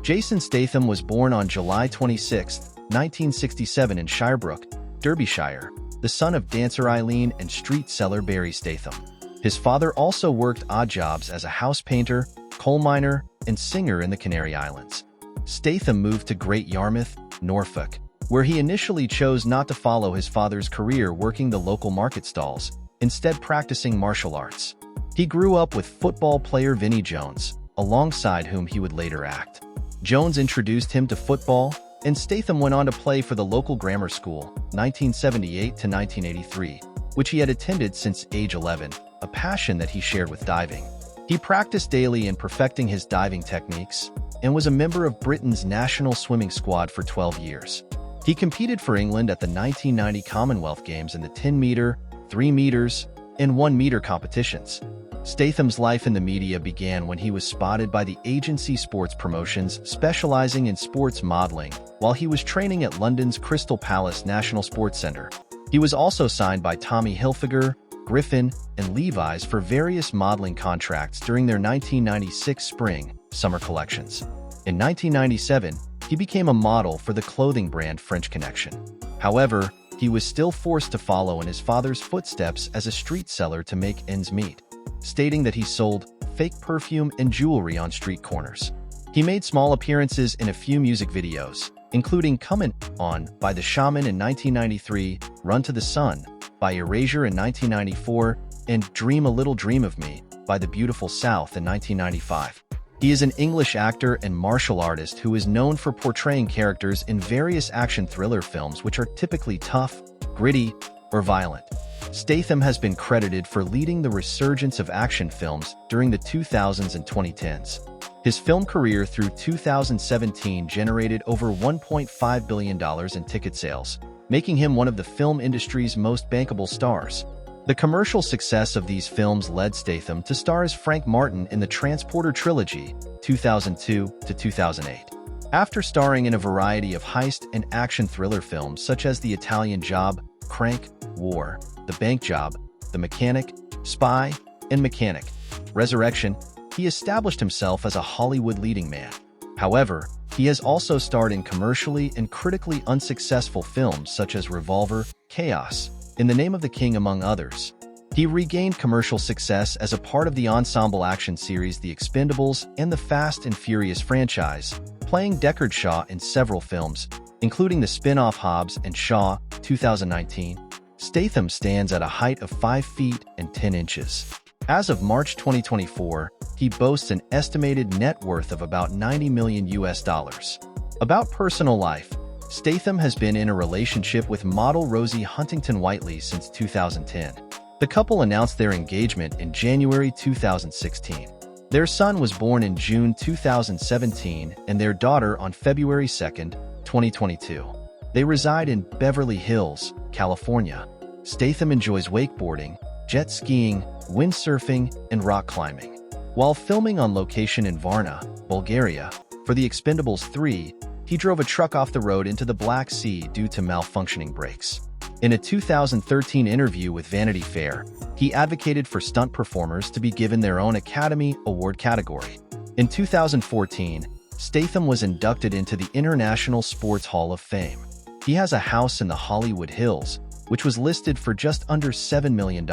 Jason Statham was born on July 26, 1967 in Shirebrook, Derbyshire, the son of dancer Eileen and street seller Barry Statham. His father also worked odd jobs as a house painter, coal miner, and singer in the Canary Islands. Statham moved to Great Yarmouth, Norfolk, where he initially chose not to follow his father's career working the local market stalls, instead practicing martial arts. He grew up with football player Vinnie Jones, alongside whom he would later act. Jones introduced him to football, and Statham went on to play for the local grammar school, 1978 to 1983, which he had attended since age 11, a passion that he shared with diving. He practiced daily in perfecting his diving techniques, and was a member of Britain's national swimming squad for 12 years. He competed for England at the 1990 Commonwealth Games in the 10-meter, 3 meters, and 1 meter competitions. Statham's life in the media began when he was spotted by the agency Sports Promotions, specializing in sports modeling, while he was training at London's Crystal Palace National Sports Centre. He was also signed by Tommy Hilfiger, Griffin, and Levi's for various modeling contracts during their 1996 spring-summer collections. In 1997, he became a model for the clothing brand French Connection. However, he was still forced to follow in his father's footsteps as a street seller to make ends meet, stating that he sold fake perfume and jewelry on street corners. He made small appearances in a few music videos, including Comin On by the Shamen in 1993, Run to the Sun by Erasure in 1994, and Dream a Little Dream of Me by The Beautiful South in 1995. He is an English actor and martial artist who is known for portraying characters in various action thriller films which are typically tough, gritty, or violent. Statham has been credited for leading the resurgence of action films during the 2000s and 2010s. His film career through 2017 generated over $1.5 billion in ticket sales, making him one of the film industry's most bankable stars. The commercial success of these films led Statham to star as Frank Martin in the Transporter trilogy, 2002 to 2008. After starring in a variety of heist and action thriller films such as The Italian Job, Crank, War, The Bank Job, The Mechanic, Spy, and Mechanic, Resurrection, he established himself as a Hollywood leading man. However, he has also starred in commercially and critically unsuccessful films such as Revolver, Chaos, In the Name of the King, among others. He regained commercial success as a part of the ensemble action series The Expendables and the Fast and Furious franchise, playing Deckard Shaw in several films, including the spin-off Hobbs Shaw, 2019. Statham stands at a height of 5 feet and 10 inches. As of March 2024, he boasts an estimated net worth of about $90 million. About personal life, Statham has been in a relationship with model Rosie Huntington-Whiteley since 2010. The couple announced their engagement in January 2016. Their son was born in June 2017 and their daughter on February 2, 2022. They reside in Beverly Hills, California. Statham enjoys wakeboarding, jet skiing, windsurfing, and rock climbing. While filming on location in Varna, Bulgaria, for The Expendables 3, he drove a truck off the road into the Black Sea due to malfunctioning brakes. In a 2013 interview with Vanity Fair, he advocated for stunt performers to be given their own Academy Award category. In 2014, Statham was inducted into the International Sports Hall of Fame. He has a house in the Hollywood Hills, which was listed for just under $7 million.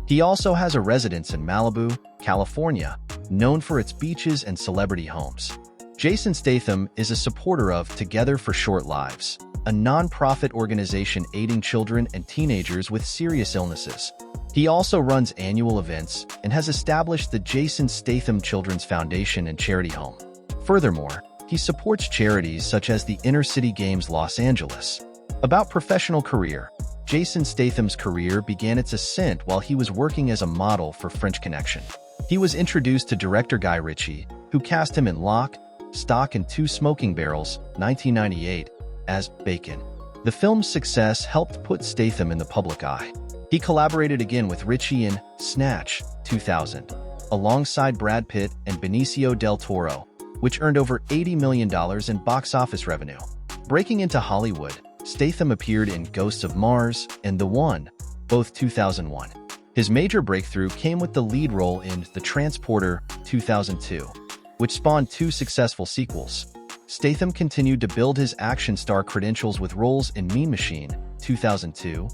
He also has a residence in Malibu, California, known for its beaches and celebrity homes. Jason Statham is a supporter of Together for Short Lives, a non-profit organization aiding children and teenagers with serious illnesses. He also runs annual events and has established the Jason Statham Children's Foundation and Charity Home. Furthermore, he supports charities such as the Inner City Games Los Angeles. About professional career, Jason Statham's career began its ascent while he was working as a model for French Connection. He was introduced to director Guy Ritchie, who cast him in Lock, Stock and Two Smoking Barrels, 1998, as Bacon. The film's success helped put Statham in the public eye. He collaborated again with Ritchie in Snatch, 2000, alongside Brad Pitt and Benicio del Toro, which earned over $80 million in box office revenue. Breaking into Hollywood, Statham appeared in Ghosts of Mars and The One, both 2001. His major breakthrough came with the lead role in The Transporter, 2002. which spawned 2 successful sequels. Statham continued to build his action star credentials with roles in Mean Machine, 2002,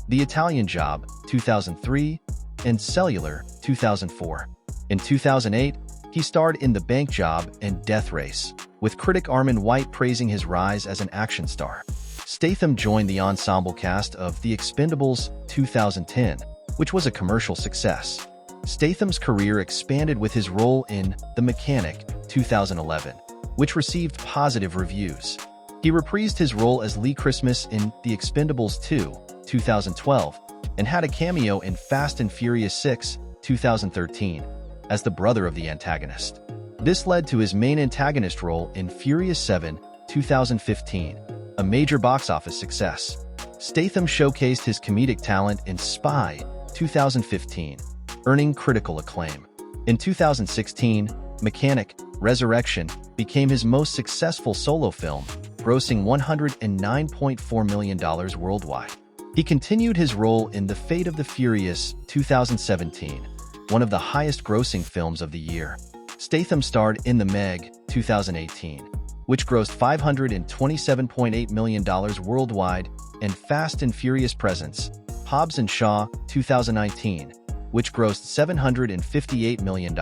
The Italian Job, 2003, and Cellular, 2004. In 2008, he starred in The Bank Job and Death Race, with critic Armand White praising his rise as an action star. Statham joined the ensemble cast of The Expendables, 2010, which was a commercial success. Statham's career expanded with his role in The Mechanic, 2011, which received positive reviews. He reprised his role as Lee Christmas in The Expendables 2, 2012, and had a cameo in Fast and Furious 6, 2013, as the brother of the antagonist. This led to his main antagonist role in Furious 7, 2015, a major box office success. Statham showcased his comedic talent in Spy, 2015, earning critical acclaim. In 2016, Mechanic, Resurrection became his most successful solo film, grossing $109.4 million worldwide. He continued his role in The Fate of the Furious, 2017, one of the highest-grossing films of the year. Statham starred in The Meg, 2018, which grossed $527.8 million worldwide, and Fast and Furious Presents, Hobbs Shaw, 2019, which grossed $758 million,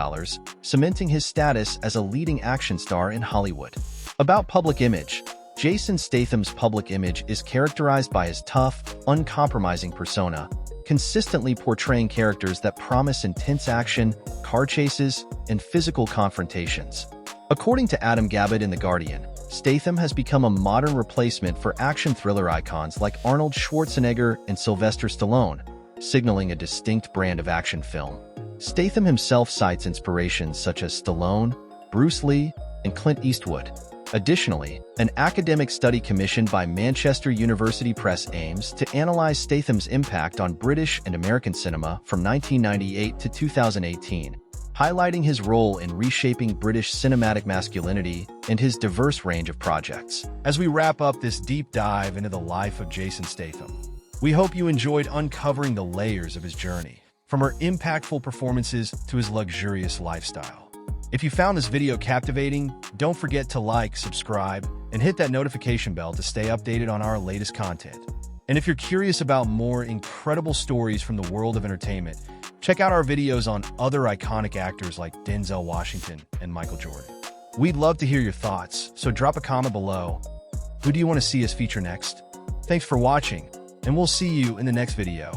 cementing his status as a leading action star in Hollywood. About public image, Jason Statham's public image is characterized by his tough, uncompromising persona, consistently portraying characters that promise intense action, car chases, and physical confrontations. According to Adam Gabbett in The Guardian, Statham has become a modern replacement for action thriller icons like Arnold Schwarzenegger and Sylvester Stallone, signaling a distinct brand of action film. Statham himself cites inspirations such as Stallone, Bruce Lee, and Clint Eastwood. Additionally, an academic study commissioned by Manchester University Press aims to analyze Statham's impact on British and American cinema from 1998 to 2018, highlighting his role in reshaping British cinematic masculinity and his diverse range of projects. As we wrap up this deep dive into the life of Jason Statham, we hope you enjoyed uncovering the layers of his journey, from her impactful performances to his luxurious lifestyle. If you found this video captivating, don't forget to like, subscribe, and hit that notification bell to stay updated on our latest content. And if you're curious about more incredible stories from the world of entertainment, check out our videos on other iconic actors like Denzel Washington and Michael Jordan. We'd love to hear your thoughts, so drop a comment below. Who do you want to see us feature next? Thanks for watching, and we'll see you in the next video.